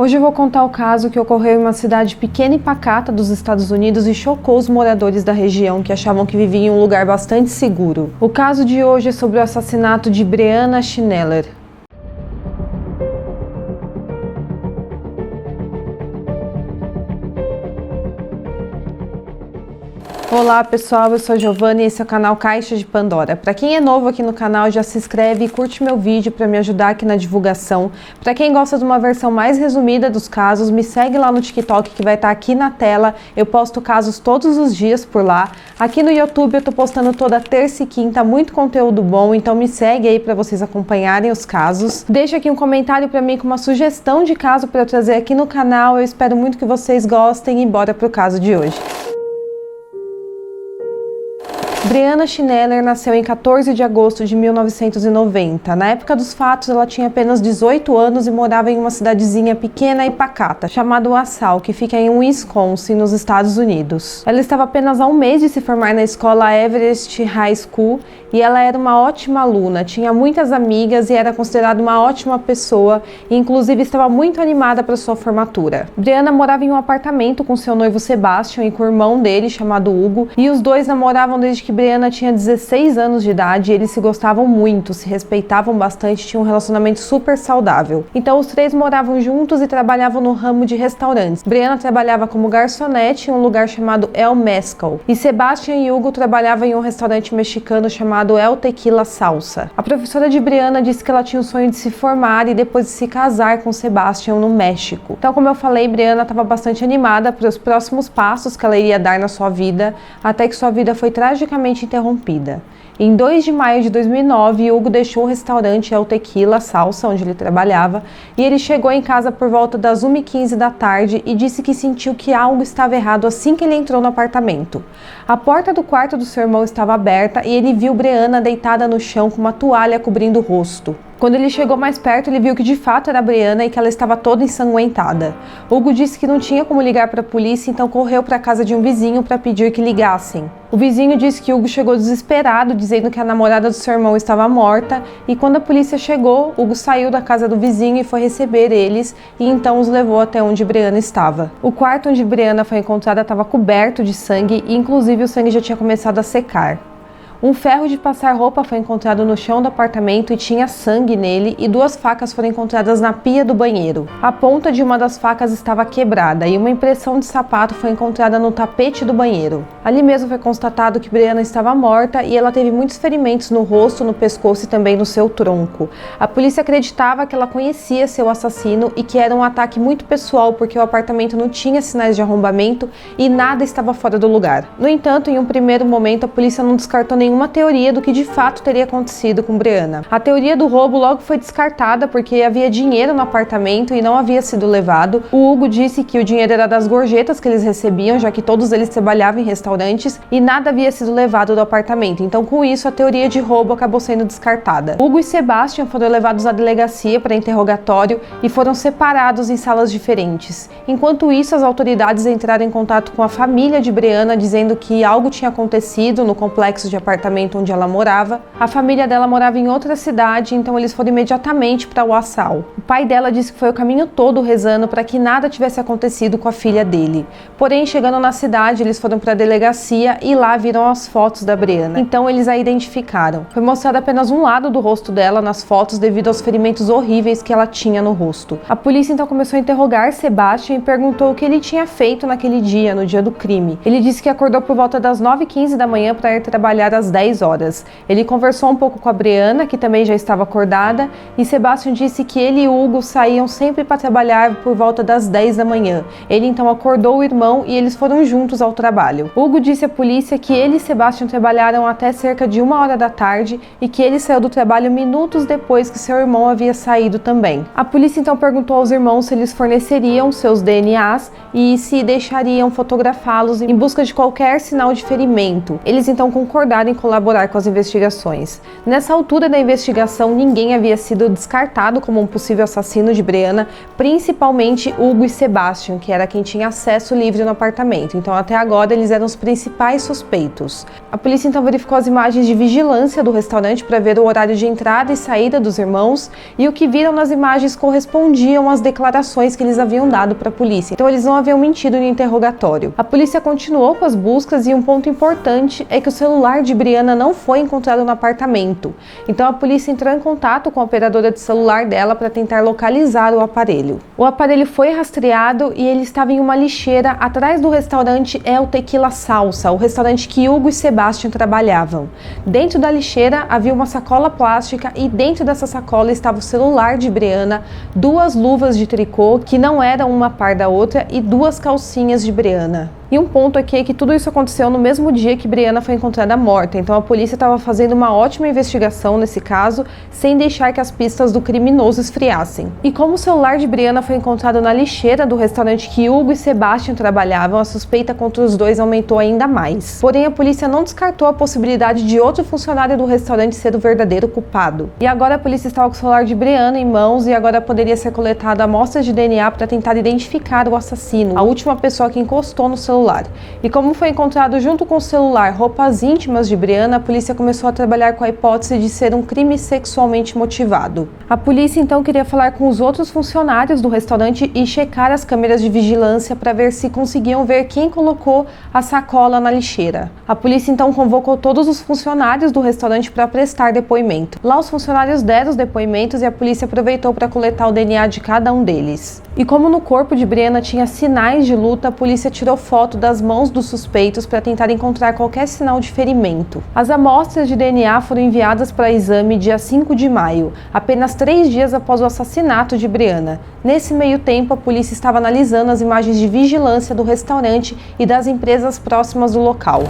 Hoje eu vou contar o caso que ocorreu em uma cidade pequena e pacata dos Estados Unidos e chocou os moradores da região que achavam que viviam em um lugar bastante seguro. O caso de hoje é sobre o assassinato de Breonna Schneller. Olá pessoal, eu sou a Giovana e esse é o canal Caixa de Pandora. Para quem é novo aqui no canal, já se inscreve e curte meu vídeo para me ajudar aqui na divulgação. Para quem gosta de uma versão mais resumida dos casos, me segue lá no TikTok que vai estar aqui na tela. Eu posto casos todos os dias por lá. Aqui no YouTube eu tô postando toda terça e quinta muito conteúdo bom, então me segue aí para vocês acompanharem os casos. Deixa aqui um comentário para mim com uma sugestão de caso para eu trazer aqui no canal. Eu espero muito que vocês gostem e bora pro caso de hoje. Breonna Schneller nasceu em 14 de agosto de 1990. Na época dos fatos, ela tinha apenas 18 anos e morava em uma cidadezinha pequena e pacata, chamada Wausau, que fica em Wisconsin, nos Estados Unidos. Ela estava apenas há um mês de se formar na escola Everest High School e ela era uma ótima aluna, tinha muitas amigas e era considerada uma ótima pessoa e inclusive estava muito animada para sua formatura. Breonna morava em um apartamento com seu noivo Sebastian e com o irmão dele, chamado Hugo, e os dois namoravam desde que Breonna tinha 16 anos de idade e eles se gostavam muito, se respeitavam bastante, tinham um relacionamento super saudável. Então os três moravam juntos e trabalhavam no ramo de restaurantes. Breonna trabalhava como garçonete em um lugar chamado El Mescal e Sebastian e Hugo trabalhavam em um restaurante mexicano chamado El Tequila Salsa. A professora de Breonna disse que ela tinha o sonho de se formar e depois de se casar com Sebastian no México. Então, como eu falei, Breonna estava bastante animada para os próximos passos que ela iria dar na sua vida, até que sua vida foi tragicamente interrompida. Em 2 de maio de 2009, Hugo deixou o restaurante El Tequila Salsa, onde ele trabalhava, e ele chegou em casa por volta das 1h15 da tarde e disse que sentiu que algo estava errado assim que ele entrou no apartamento. A porta do quarto do seu irmão estava aberta e ele viu Breonna deitada no chão com uma toalha cobrindo o rosto. Quando ele chegou mais perto, ele viu que de fato era Breonna e que ela estava toda ensanguentada. Hugo disse que não tinha como ligar para a polícia, então correu para a casa de um vizinho para pedir que ligassem. O vizinho disse que Hugo chegou desesperado, dizendo que a namorada do seu irmão estava morta, e quando a polícia chegou, Hugo saiu da casa do vizinho e foi receber eles, e então os levou até onde Breonna estava. O quarto onde Breonna foi encontrada estava coberto de sangue e inclusive o sangue já tinha começado a secar. Um ferro de passar roupa foi encontrado no chão do apartamento e tinha sangue nele, e 2 facas foram encontradas na pia do banheiro. A ponta de uma das facas estava quebrada e uma impressão de sapato foi encontrada no tapete do banheiro. Ali mesmo foi constatado que Breonna estava morta e ela teve muitos ferimentos no rosto, no pescoço e também no seu tronco. A polícia acreditava que ela conhecia seu assassino e que era um ataque muito pessoal porque o apartamento não tinha sinais de arrombamento e nada estava fora do lugar. No entanto, em um primeiro momento, a polícia não descartou nenhuma teoria do que de fato teria acontecido com Breonna. A teoria do roubo logo foi descartada porque havia dinheiro no apartamento e não havia sido levado. O Hugo disse que o dinheiro era das gorjetas que eles recebiam, já que todos eles trabalhavam em restaurantes, e nada havia sido levado do apartamento. Então, com isso, a teoria de roubo acabou sendo descartada. Hugo e Sebastian foram levados à delegacia para interrogatório e foram separados em salas diferentes. Enquanto isso, as autoridades entraram em contato com a família de Breonna, dizendo que algo tinha acontecido no complexo de apartamento onde ela morava. A família dela morava em outra cidade, então eles foram imediatamente para Wausau. O pai dela disse que foi o caminho todo rezando para que nada tivesse acontecido com a filha dele. Porém, chegando na cidade, eles foram para a delegacia e lá viram as fotos da Breonna. Então eles a identificaram. Foi mostrado apenas um lado do rosto dela nas fotos devido aos ferimentos horríveis que ela tinha no rosto. A polícia então começou a interrogar Sebastian e perguntou o que ele tinha feito naquele dia, no dia do crime. Ele disse que acordou por volta das 9h15 da manhã para ir trabalhar às 10 horas. Ele conversou um pouco com a Breonna, que também já estava acordada, e Sebastian disse que ele e Hugo saíam sempre para trabalhar por volta das 10 da manhã. Ele então acordou o irmão e eles foram juntos ao trabalho. Hugo disse à polícia que ele e Sebastian trabalharam até cerca de 1h da tarde e que ele saiu do trabalho minutos depois que seu irmão havia saído também. A polícia então perguntou aos irmãos se eles forneceriam seus DNAs e se deixariam fotografá-los em busca de qualquer sinal de ferimento. Eles então concordaram em colaborar com as investigações. Nessa altura da investigação, ninguém havia sido descartado como um possível assassino de Breana, principalmente Hugo e Sebastian, que era quem tinha acesso livre no apartamento. Então, até agora, eles eram os principais suspeitos. A polícia então verificou as imagens de vigilância do restaurante para ver o horário de entrada e saída dos irmãos, e o que viram nas imagens correspondiam às declarações que eles haviam dado para a polícia. Então, eles não haviam mentido no interrogatório. A polícia continuou com as buscas e um ponto importante é que o celular de Breana não foi encontrado no apartamento. Então, a polícia entrou em contato com a operadora de celular dela para tentar localizar o aparelho. O aparelho foi rastreado e ele estava em uma lixeira atrás do restaurante El Tequila Salsa, o restaurante que Hugo e Sebastian trabalhavam. Dentro da lixeira havia uma sacola plástica e dentro dessa sacola estava o celular de Breana, 2 luvas de tricô que não eram uma par da outra e 2 calcinhas de Breana. E um ponto aqui é que tudo isso aconteceu no mesmo dia que Breana foi encontrada morta, então a polícia estava fazendo uma ótima investigação nesse caso, sem deixar que as pistas do criminoso esfriassem. E como o celular de Breana foi encontrado na lixeira do restaurante que Hugo e Sebastian trabalhavam, a suspeita contra os dois aumentou ainda mais. Porém, a polícia não descartou a possibilidade de outro funcionário do restaurante ser o verdadeiro culpado. E agora a polícia estava com o celular de Breana em mãos e agora poderia ser coletada amostras de DNA para tentar identificar o assassino, a última pessoa que encostou no celular. E como foi encontrado junto com o celular roupas íntimas de Breana, a polícia começou a trabalhar com a hipótese de ser um crime sexualmente motivado. A polícia então queria falar com os outros funcionários do restaurante e checar as câmeras de vigilância para ver se conseguiam ver quem colocou a sacola na lixeira. A polícia então convocou todos os funcionários do restaurante para prestar depoimento. Lá os funcionários deram os depoimentos e a polícia aproveitou para coletar o DNA de cada um deles. E como no corpo de Breana tinha sinais de luta, a polícia tirou foto das mãos dos suspeitos para tentar encontrar qualquer sinal de ferimento. As amostras de DNA foram enviadas para exame dia 5 de maio, apenas 3 dias após o assassinato de Breana. Nesse meio tempo, a polícia estava analisando as imagens de vigilância do restaurante e das empresas próximas do local.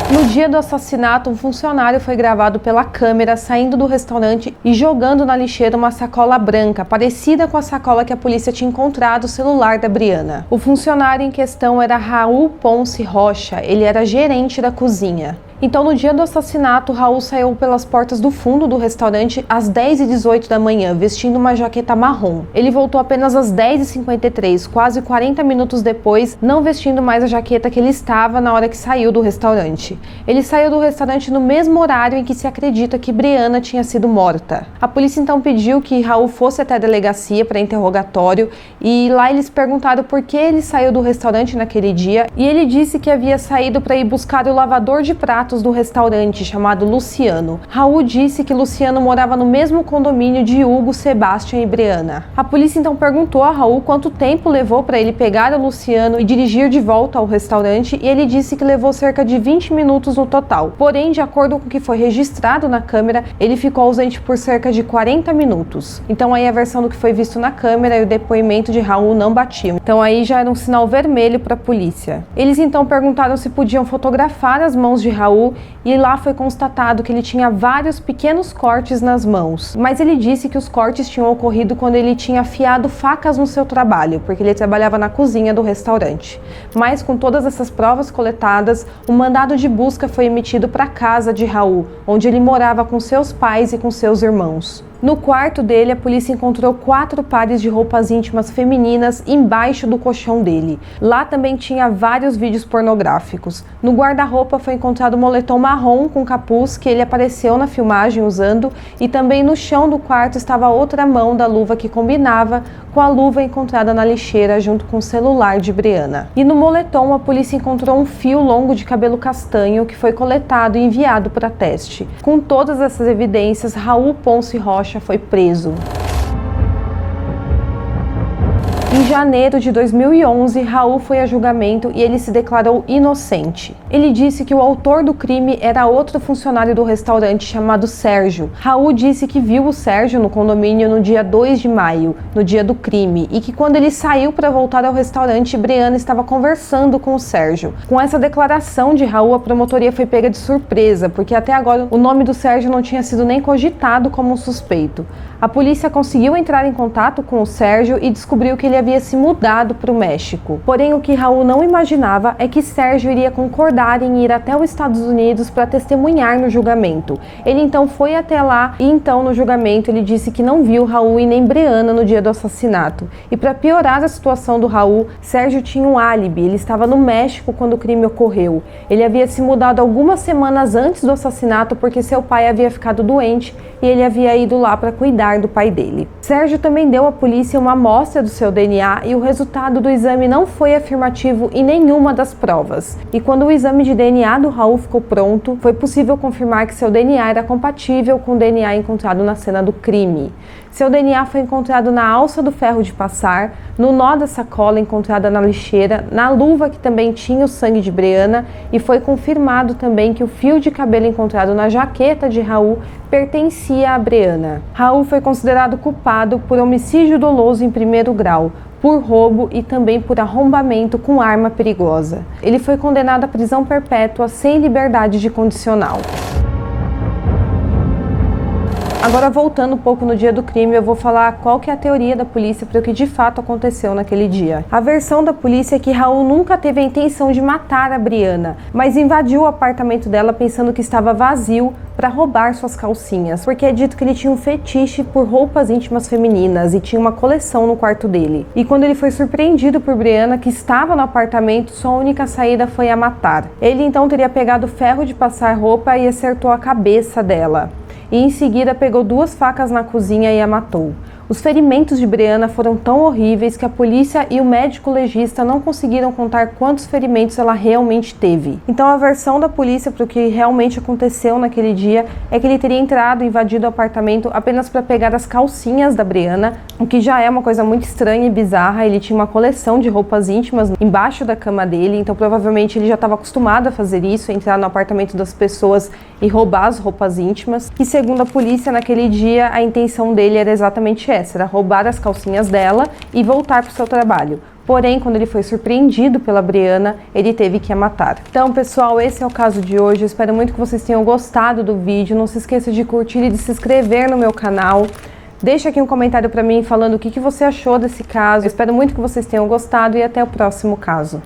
No dia do assassinato, um funcionário foi gravado pela câmera saindo do restaurante e jogando na lixeira uma sacola branca, parecida com a sacola que a polícia tinha encontrado o celular da Breana. O funcionário em questão era Raul Ponce Rocha, ele era gerente da cozinha. Então, no dia do assassinato, Raul saiu pelas portas do fundo do restaurante às 10h18 da manhã, vestindo uma jaqueta marrom. Ele voltou apenas às 10h53, quase 40 minutos depois, não vestindo mais a jaqueta que ele estava na hora que saiu do restaurante. Ele saiu do restaurante no mesmo horário em que se acredita que Breana tinha sido morta. A polícia então pediu que Raul fosse até a delegacia para interrogatório e lá eles perguntaram por que ele saiu do restaurante naquele dia e ele disse que havia saído para ir buscar o lavador de pratos do restaurante chamado Luciano. Raul disse que Luciano morava no mesmo condomínio de Hugo, Sebastian e Breana. A polícia então perguntou a Raul quanto tempo levou para ele pegar o Luciano e dirigir de volta ao restaurante e ele disse que levou cerca de 20 minutos no total. Porém, de acordo com o que foi registrado na câmera, ele ficou ausente por cerca de 40 minutos. Então aí a versão do que foi visto na câmera e o depoimento de Raul não batiam. Então aí já era um sinal vermelho para a polícia. Eles então perguntaram se podiam fotografar as mãos de Raul e lá foi constatado que ele tinha vários pequenos cortes nas mãos, mas ele disse que os cortes tinham ocorrido quando ele tinha afiado facas no seu trabalho, porque ele trabalhava na cozinha do restaurante. Mas com todas essas provas coletadas, um mandado de busca foi emitido para a casa de Raul, onde ele morava com seus pais e com seus irmãos. No quarto dele, a polícia encontrou 4 pares de roupas íntimas femininas embaixo do colchão dele. Lá também tinha vários vídeos pornográficos. No guarda-roupa foi encontrado um moletom marrom com capuz que ele apareceu na filmagem usando e também no chão do quarto estava outra mão da luva que combinava com a luva encontrada na lixeira junto com o celular de Breana. E no moletom, a polícia encontrou um fio longo de cabelo castanho que foi coletado e enviado para teste. Com todas essas evidências, Raul Ponce Rocha foi preso. Em janeiro de 2011, Raul foi a julgamento e ele se declarou inocente. Ele disse que o autor do crime era outro funcionário do restaurante chamado Sérgio. Raul disse que viu o Sérgio no condomínio no dia 2 de maio, no dia do crime, e que quando ele saiu para voltar ao restaurante, Breana estava conversando com o Sérgio. Com essa declaração de Raul, a promotoria foi pega de surpresa, porque até agora o nome do Sérgio não tinha sido nem cogitado como um suspeito. A polícia conseguiu entrar em contato com o Sérgio e descobriu que ele havia havia se mudado para o México. Porém, o que Raul não imaginava é que Sérgio iria concordar em ir até os Estados Unidos para testemunhar no julgamento. Ele então foi até lá e então no julgamento ele disse que não viu Raul e nem Breana no dia do assassinato. E para piorar a situação do Raul, Sérgio tinha um álibi. Ele estava no México quando o crime ocorreu. Ele havia se mudado algumas semanas antes do assassinato porque seu pai havia ficado doente e ele havia ido lá para cuidar do pai dele. Sérgio também deu à polícia uma amostra do seu DNA e o resultado do exame não foi afirmativo em nenhuma das provas. E quando o exame de DNA do Raul ficou pronto, foi possível confirmar que seu DNA era compatível com o DNA encontrado na cena do crime. Seu DNA foi encontrado na alça do ferro de passar, no nó da sacola encontrada na lixeira, na luva que também tinha o sangue de Breana, e foi confirmado também que o fio de cabelo encontrado na jaqueta de Raul pertencia a Breana. Raul foi considerado culpado por homicídio doloso em primeiro grau, por roubo e também por arrombamento com arma perigosa. Ele foi condenado à prisão perpétua sem liberdade de condicional. Agora, voltando um pouco no dia do crime, eu vou falar qual que é a teoria da polícia para o que de fato aconteceu naquele dia. A versão da polícia é que Raul nunca teve a intenção de matar a Breana, mas invadiu o apartamento dela pensando que estava vazio para roubar suas calcinhas, porque é dito que ele tinha um fetiche por roupas íntimas femininas e tinha uma coleção no quarto dele. E quando ele foi surpreendido por Breana, que estava no apartamento, sua única saída foi a matar. Ele então teria pegado ferro de passar roupa e acertou a cabeça dela. E em seguida pegou 2 facas na cozinha e a matou. Os ferimentos de Breana foram tão horríveis que a polícia e o médico legista não conseguiram contar quantos ferimentos ela realmente teve. Então a versão da polícia para o que realmente aconteceu naquele dia é que ele teria entrado e invadido o apartamento apenas para pegar as calcinhas da Breana, o que já é uma coisa muito estranha e bizarra. Ele tinha uma coleção de roupas íntimas embaixo da cama dele, então provavelmente ele já estava acostumado a fazer isso, entrar no apartamento das pessoas e roubar as roupas íntimas. E segundo a polícia, naquele dia a intenção dele era exatamente essa, era roubar as calcinhas dela e voltar para o seu trabalho. Porém, quando ele foi surpreendido pela Breana, ele teve que a matar. Então, pessoal, esse é o caso de hoje. Eu espero muito que vocês tenham gostado do vídeo. Não se esqueça de curtir e de se inscrever no meu canal. Deixa aqui um comentário para mim falando o que você achou desse caso. Eu espero muito que vocês tenham gostado e até o próximo caso.